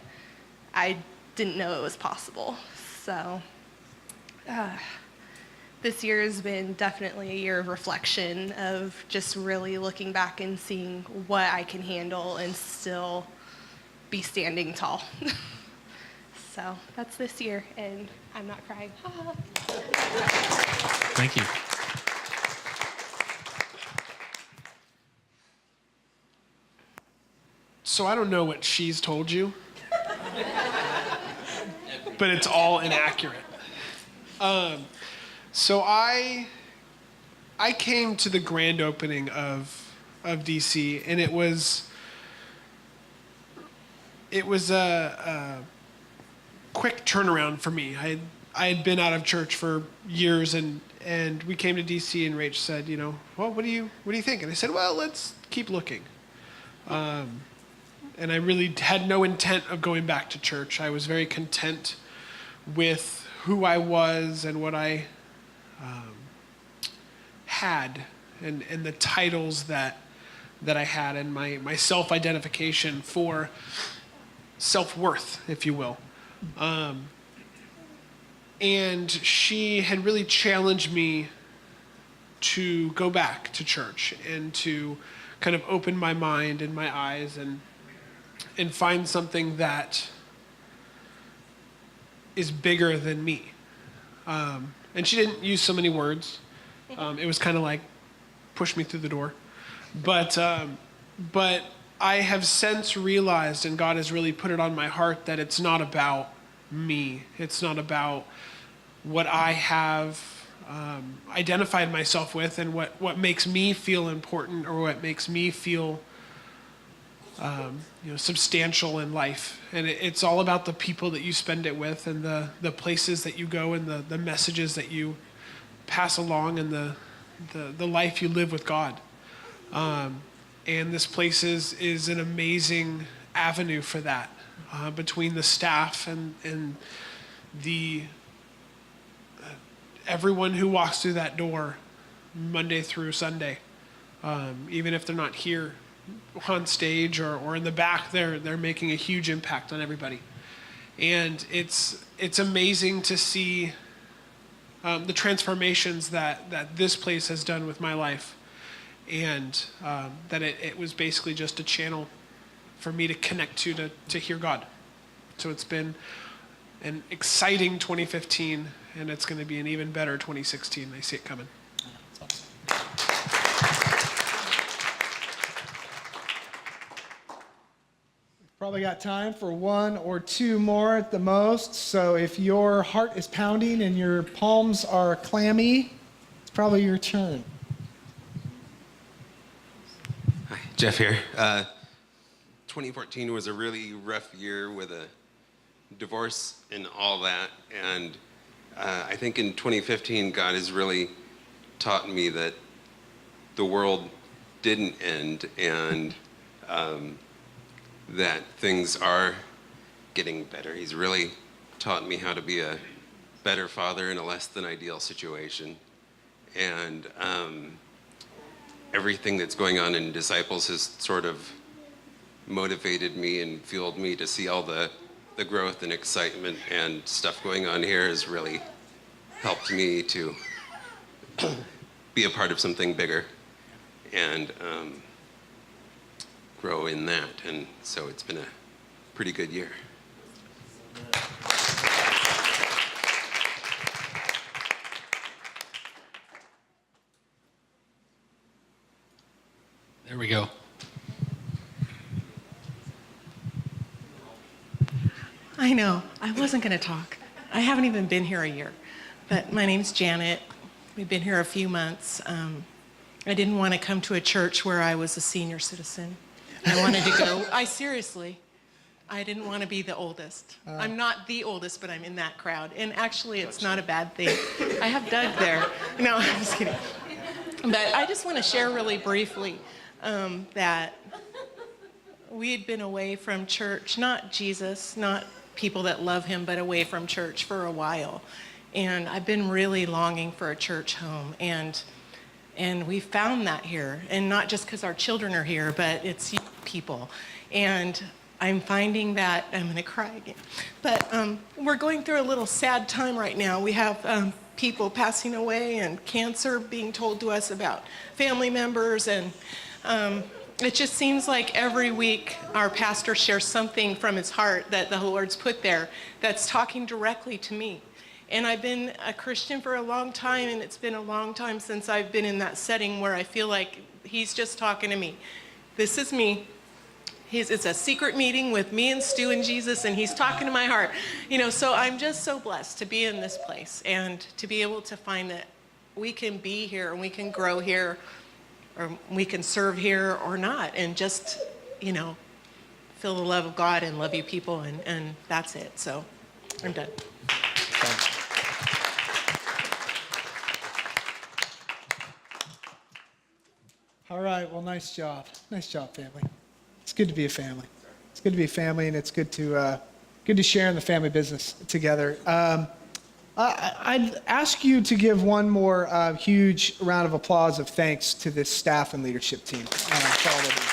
I didn't know it was possible. So this year has been definitely a year of reflection, of just really looking back and seeing what I can handle and still be standing tall. So that's this year, and I'm not crying. Thank you. So I don't know what she's told you, but it's all inaccurate. So I came to the grand opening of DC, and it was a quick turnaround for me. I had been out of church for years, and we came to DC, and Rach said, well, what do you think? And I said, well, let's keep looking. And I really had no intent of going back to church. I was very content with who I was and what I had, and the titles that that I had and my self-identification for self-worth, if you will. And she had really challenged me to go back to church and to kind of open my mind and my eyes and find something that is bigger than me. And she didn't use so many words. It was kind of like, push me through the door. But I have since realized, and God has really put it on my heart, that it's not about me. It's not about what I have identified myself with and what makes me feel important or what makes me feel substantial in life. And it's all about the people that you spend it with and the places that you go and the messages that you pass along and the life you live with God. And this place is an amazing avenue for that, between the staff and the everyone who walks through that door Monday through Sunday. Even if they're not here on stage or in the back, they're making a huge impact on everybody. And it's amazing to see the transformations that this place has done with my life. And that it was basically just a channel for me to connect to hear God. So it's been an exciting 2015, and it's going to be an even better 2016. I see it coming. Probably got time for one or two more at the most. So if your heart is pounding and your palms are clammy, it's probably your turn. Hi, Jeff here. 2014 was a really rough year with a divorce and all that. And I think in 2015, God has really taught me that the world didn't end and that things are getting better. He's really taught me how to be a better father in a less than ideal situation. And everything that's going on in Disciples has sort of motivated me and fueled me to see all the growth and excitement and stuff going on here has really helped me to be a part of something bigger and grow in that. And so it's been a pretty good year. There we go. I know. I wasn't going to talk. I haven't even been here a year. But my name's Janet. We've been here a few months. I didn't want to come to a church where I was a senior citizen. I wanted to go. I didn't want to be the oldest. I'm not the oldest, but I'm in that crowd. And actually, it's not a bad thing. I have Doug there. No, I'm just kidding. But I just want to share really briefly that we had been away from church, not Jesus, not people that love him, but away from church for a while. And I've been really longing for a church home. And we found that here. And not just because our children are here, but it's people. And I'm finding that, I'm going to cry again. But we're going through a little sad time right now. We have people passing away and cancer being told to us about family members. And it just seems like every week our pastor shares something from his heart that the Lord's put there that's talking directly to me. And I've been a Christian for a long time, and it's been a long time since I've been in that setting where I feel like he's just talking to me. This is me. It's a secret meeting with me and Stu and Jesus, and he's talking to my heart. So I'm just so blessed to be in this place and to be able to find that we can be here and we can grow here, or we can serve here or not, and just, feel the love of God and love you people, and that's it. So I'm done. Thanks. All right, well, nice job. Nice job, family. It's good to be a family. It's good to be a family, and it's good to share in the family business together. I'd ask you to give one more huge round of applause of thanks to this staff and leadership team. That's all it is.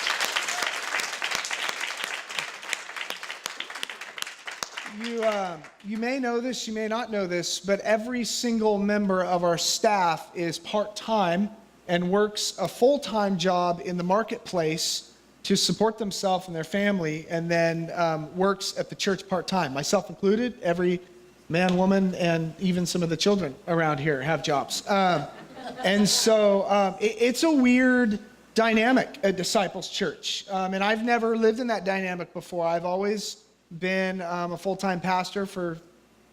You may know this, you may not know this, but every single member of our staff is part-time and works a full-time job in the marketplace to support themselves and their family, and then works at the church part-time, myself included. Every man, woman, and even some of the children around here have jobs. And so it's a weird dynamic at Disciples Church. And I've never lived in that dynamic before. I've always been a full-time pastor for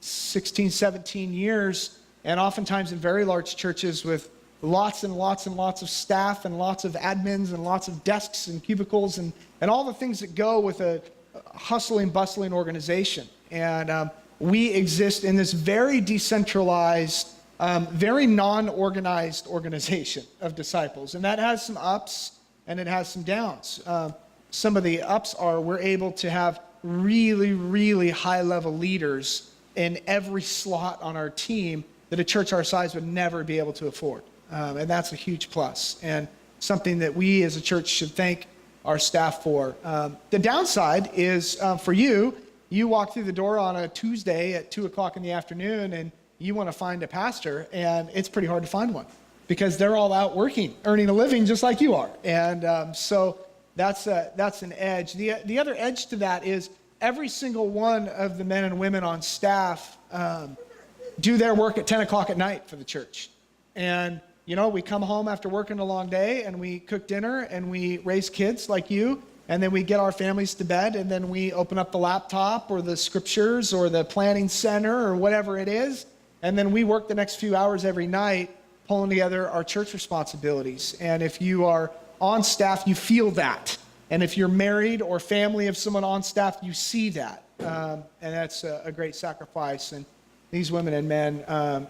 16, 17 years, and oftentimes in very large churches with lots and lots and lots of staff and lots of admins and lots of desks and cubicles and all the things that go with a hustling, bustling organization. And we exist in this very decentralized, very non-organized organization of disciples. And that has some ups and it has some downs. Some of the ups are we're able to have really, really high-level leaders in every slot on our team that a church our size would never be able to afford. And that's a huge plus and something that we as a church should thank our staff for. The downside is for you walk through the door on a Tuesday at 2 o'clock in the afternoon and you want to find a pastor, and it's pretty hard to find one because they're all out working, earning a living just like you are. And so that's an edge. The other edge to that is every single one of the men and women on staff do their work at 10 o'clock at night for the church. And, we come home after working a long day and we cook dinner and we raise kids like you, and then we get our families to bed, and then we open up the laptop or the scriptures or the planning center or whatever it is, and then we work the next few hours every night pulling together our church responsibilities. And if you are on staff, you feel that. And if you're married or family of someone on staff, you see that. And that's a great sacrifice. And these women and men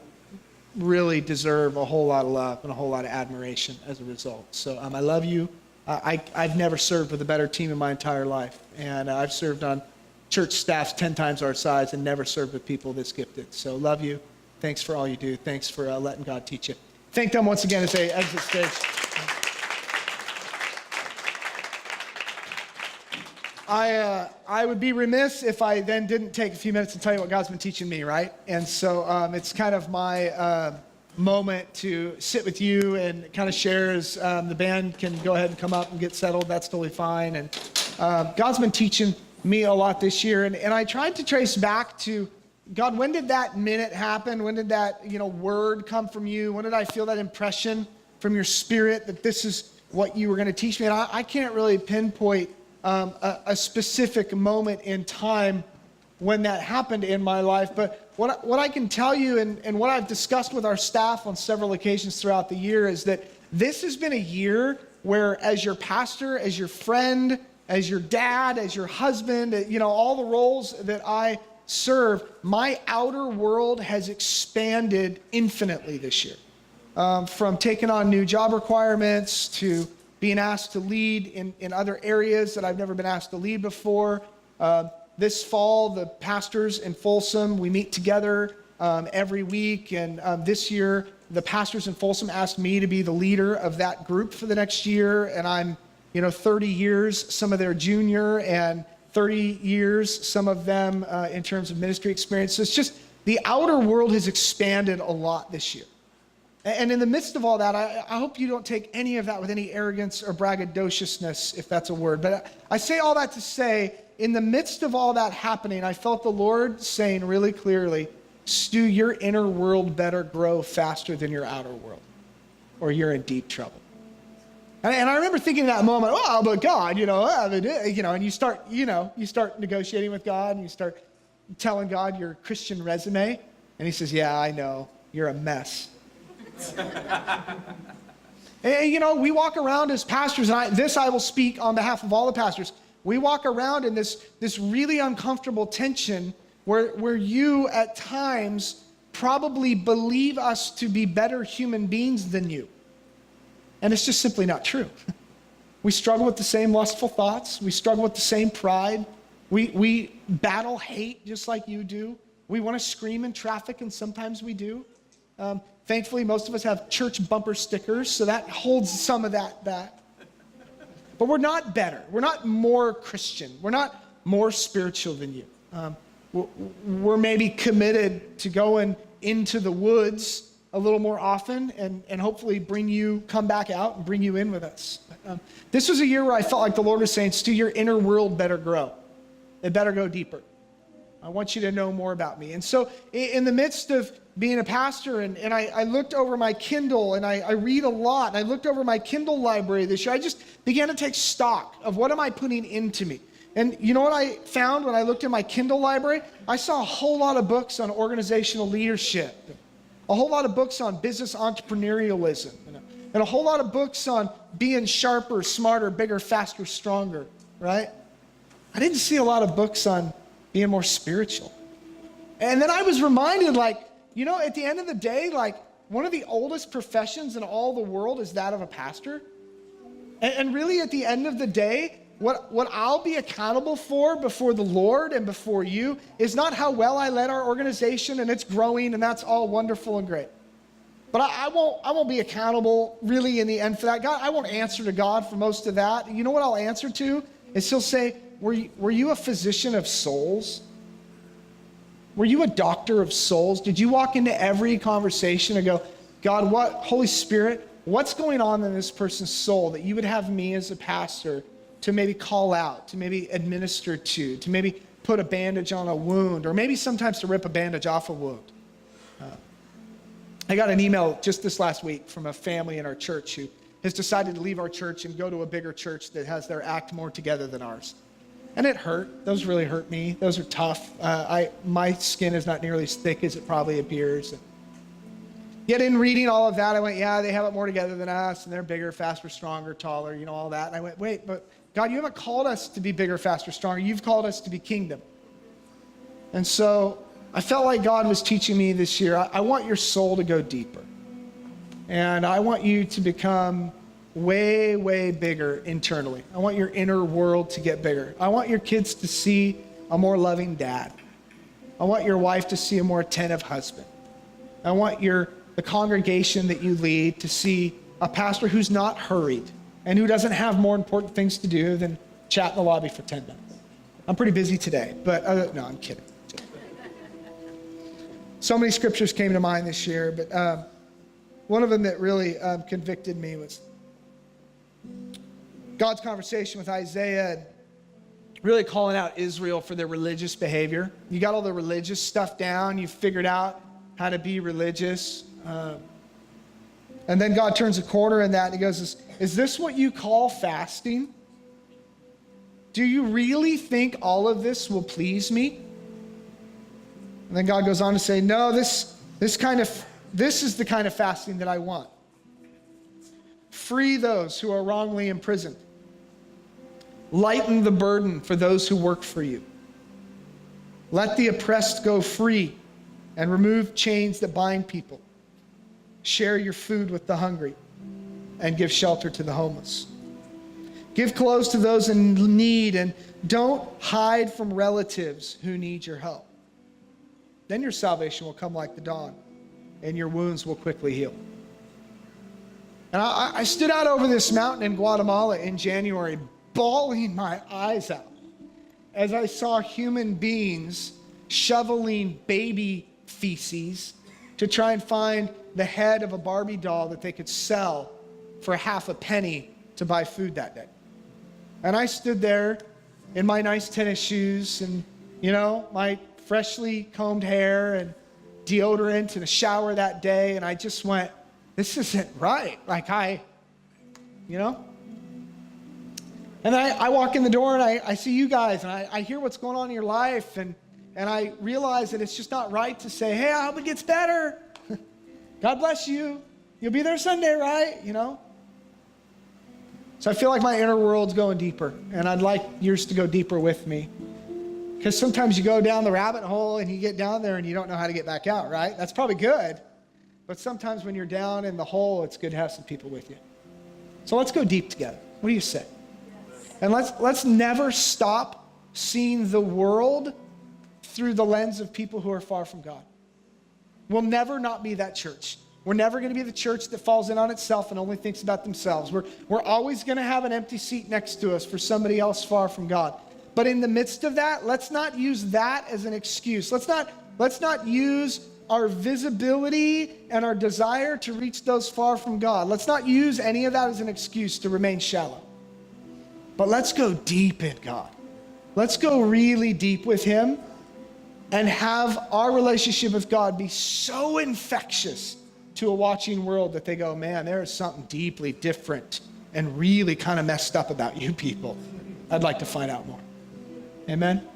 really deserve a whole lot of love and a whole lot of admiration as a result. So I love you. I've never served with a better team in my entire life. And I've served on church staffs 10 times our size and never served with people this gifted. So love you. Thanks for all you do. Thanks for letting God teach you. Thank them once again as they exit stage. I would be remiss if I then didn't take a few minutes to tell you what God's been teaching me, right? And so it's kind of my moment to sit with you and kind of share as the band can go ahead and come up and get settled. That's totally fine. And God's been teaching me a lot this year. And I tried to trace back to, God, when did that minute happen? When did that word come from you? When did I feel that impression from your spirit that this is what you were going to teach me? And I can't really pinpoint a specific moment in time when that happened in my life. But what I can tell you and what I've discussed with our staff on several occasions throughout the year is that this has been a year where as your pastor, as your friend, as your dad, as your husband, all the roles that I serve, my outer world has expanded infinitely this year. From taking on new job requirements to being asked to lead in other areas that I've never been asked to lead before. This fall, the pastors in Folsom, we meet together every week. And this year, the pastors in Folsom asked me to be the leader of that group for the next year. And I'm, 30 years, some of their junior, and 30 years, some of them in terms of ministry experience. So it's just the outer world has expanded a lot this year. And in the midst of all that, I hope you don't take any of that with any arrogance or braggadociousness, if that's a word. But I say all that to say, in the midst of all that happening, I felt the Lord saying really clearly, Stu, your inner world better grow faster than your outer world, or you're in deep trouble. And I remember thinking in that moment, oh, but God, and you start negotiating with God, and you start telling God your Christian resume, and he says, yeah, I know, you're a mess. And we walk around as pastors, and I will speak on behalf of all the pastors. We walk around in this really uncomfortable tension where you at times probably believe us to be better human beings than you. And it's just simply not true. We struggle with the same lustful thoughts. We struggle with the same pride. We battle hate just like you do. We want to scream in traffic, and sometimes we do. Thankfully, most of us have church bumper stickers, so that holds some of that back. but we're not better. We're not more Christian. We're not more spiritual than you. We're maybe committed to going into the woods a little more often and hopefully come back out and bring you in with us. This was a year where I felt like the Lord was saying, Stu, your inner world better grow. It better go deeper. I want you to know more about me. And so in the midst of being a pastor, and I looked over my Kindle, and I read a lot, and I looked over my Kindle library this year. I just began to take stock of what am I putting into me. And you know what I found when I looked in my Kindle library? I saw a whole lot of books on organizational leadership, a whole lot of books on business entrepreneurialism, and a whole lot of books on being sharper, smarter, bigger, faster, stronger, right? I didn't see a lot of books on being more spiritual. And then I was reminded, at the end of the day, one of the oldest professions in all the world is that of a pastor. And really, at the end of the day, what I'll be accountable for before the Lord and before you is not how well I led our organization and it's growing and that's all wonderful and great. But I won't be accountable really in the end for that. God, I won't answer to God for most of that. You know what I'll answer to? Is he'll say, were you a physician of souls? Were you a doctor of souls? Did you walk into every conversation and go, God, Holy Spirit, what's going on in this person's soul that you would have me as a pastor to maybe call out, to maybe administer to maybe put a bandage on a wound, or maybe sometimes to rip a bandage off a wound. I got an email just this last week from a family in our church who has decided to leave our church and go to a bigger church that has their act more together than ours. And it hurt. Those really hurt me. Those are tough. My skin is not nearly as thick as it probably appears. And yet in reading all of that, I went, yeah, they have it more together than us, and they're bigger, faster, stronger, taller, all that. And I went, wait, but God, you haven't called us to be bigger, faster, stronger. You've called us to be kingdom. And so I felt like God was teaching me this year, I want your soul to go deeper. And I want you to become way, way bigger internally. I want your inner world to get bigger. I want your kids to see a more loving dad. I want your wife to see a more attentive husband. I want the congregation that you lead to see a pastor who's not hurried and who doesn't have more important things to do than chat in the lobby for 10 minutes. I'm pretty busy today, but no, I'm kidding. So many scriptures came to mind this year, but one of them that really convicted me was God's conversation with Isaiah, and really calling out Israel for their religious behavior. You got all the religious stuff down. You figured out how to be religious. And then God turns a corner in that and he goes, is this what you call fasting? Do you really think all of this will please me? And then God goes on to say, no, this is the kind of fasting that I want. Free those who are wrongly imprisoned. Lighten the burden for those who work for you. Let the oppressed go free and remove chains that bind people. Share your food with the hungry and give shelter to the homeless. Give clothes to those in need and don't hide from relatives who need your help. Then your salvation will come like the dawn and your wounds will quickly heal. And I stood out over this mountain in Guatemala in January, bawling my eyes out as I saw human beings shoveling baby feces to try and find the head of a Barbie doll that they could sell for half a penny to buy food that day. And I stood there in my nice tennis shoes and, my freshly combed hair and deodorant and a shower that day, and I just went, this isn't right. And then I walk in the door and I see you guys and I hear what's going on in your life and I realize that it's just not right to say, hey, I hope it gets better. God bless you. You'll be there Sunday, right? So I feel like my inner world's going deeper and I'd like yours to go deeper with me. Because sometimes you go down the rabbit hole and you get down there and you don't know how to get back out, right? That's probably good. But sometimes when you're down in the hole, it's good to have some people with you. So let's go deep together. What do you say? And let's never stop seeing the world through the lens of people who are far from God. We'll never not be that church. We're never going to be the church that falls in on itself and only thinks about themselves. We're always going to have an empty seat next to us for somebody else far from God. But in the midst of that, let's not use that as an excuse. Let's not use our visibility and our desire to reach those far from God. Let's not use any of that as an excuse to remain shallow. But let's go deep in God. Let's go really deep with him and have our relationship with God be so infectious to a watching world that they go, man, there is something deeply different and really kind of messed up about you people. I'd like to find out more. Amen?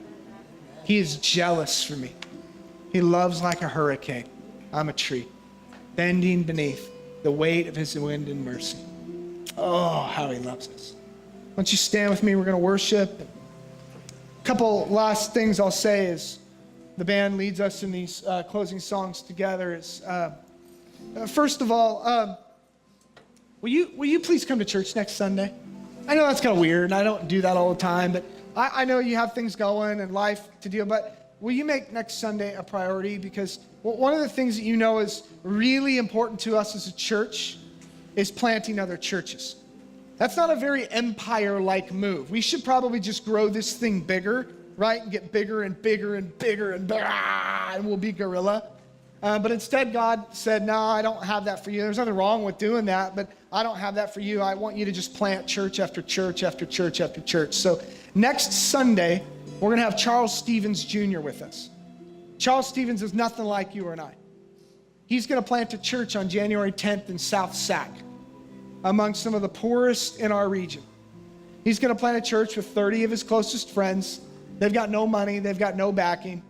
He is jealous for me. He loves like a hurricane. I'm a tree, bending beneath the weight of his wind and mercy. Oh, how he loves us. Why don't you stand with me? We're going to worship. A couple last things I'll say as the band leads us in these closing songs together is, first of all, will you please come to church next Sunday? I know that's kind of weird, and I don't do that all the time, but I know you have things going and life to deal, but will you make next Sunday a priority? Because one of the things that you know is really important to us as a church is planting other churches. That's not a very empire-like move. We should probably just grow this thing bigger, right? And get bigger and bigger and bigger and bigger, and we'll be gorilla. But instead, God said, no, I don't have that for you. There's nothing wrong with doing that, but I don't have that for you. I want you to just plant church after church after church after church. So next Sunday, we're going to have Charles Stevens Jr. with us. Charles Stevens is nothing like you and I. He's going to plant a church on January 10th in South Sac, among some of the poorest in our region. He's going to plant a church with 30 of his closest friends. They've got no money. They've got no backing.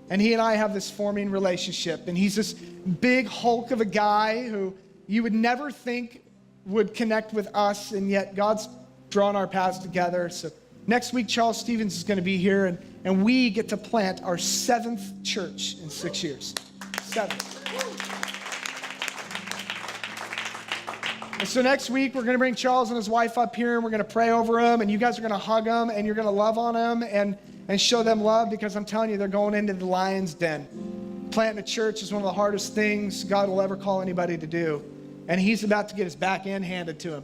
And he and I have this forming relationship. And he's this big hulk of a guy who you would never think would connect with us, and yet God's drawn our paths together. So next week, Charles Stevens is going to be here, and we get to plant our 7th church in 6 years. 7th. And so next week, we're going to bring Charles and his wife up here, and we're going to pray over them, and you guys are going to hug them, and you're going to love on them, and show them love, because I'm telling you, they're going into the lion's den. Planting a church is one of the hardest things God will ever call anybody to do, and he's about to get his back end handed to him.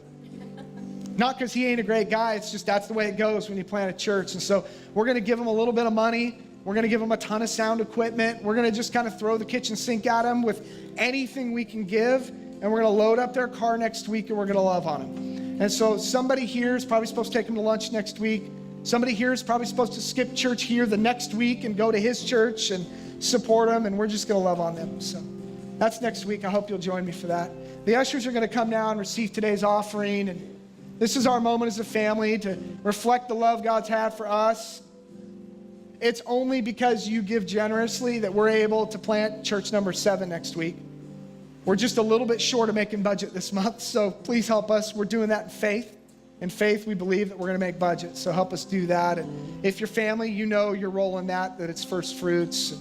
Not because he ain't a great guy, it's just that's the way it goes when you plant a church. And so we're going to give him a little bit of money. We're going to give him a ton of sound equipment. We're going to just kind of throw the kitchen sink at him with anything we can give. And we're going to load up their car next week, and we're going to love on them. And so somebody here is probably supposed to take them to lunch next week. Somebody here is probably supposed to skip church here the next week and go to his church and support them, and we're just going to love on them. So that's next week. I hope you'll join me for that. The ushers are going to come now and receive today's offering, and this is our moment as a family to reflect the love God's had for us. It's only because you give generously that we're able to plant church number 7 next week. We're just a little bit short of making budget this month, so please help us. We're doing that in faith. In faith, we believe that we're going to make budget, so help us do that. And if you're family, you know your role in that it's first fruits.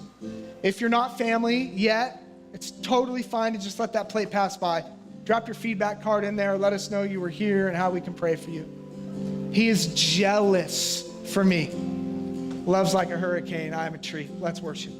If you're not family yet, it's totally fine to just let that plate pass by. Drop your feedback card in there. Let us know you were here and how we can pray for you. He is jealous for me. Loves like a hurricane. I am a tree. Let's worship.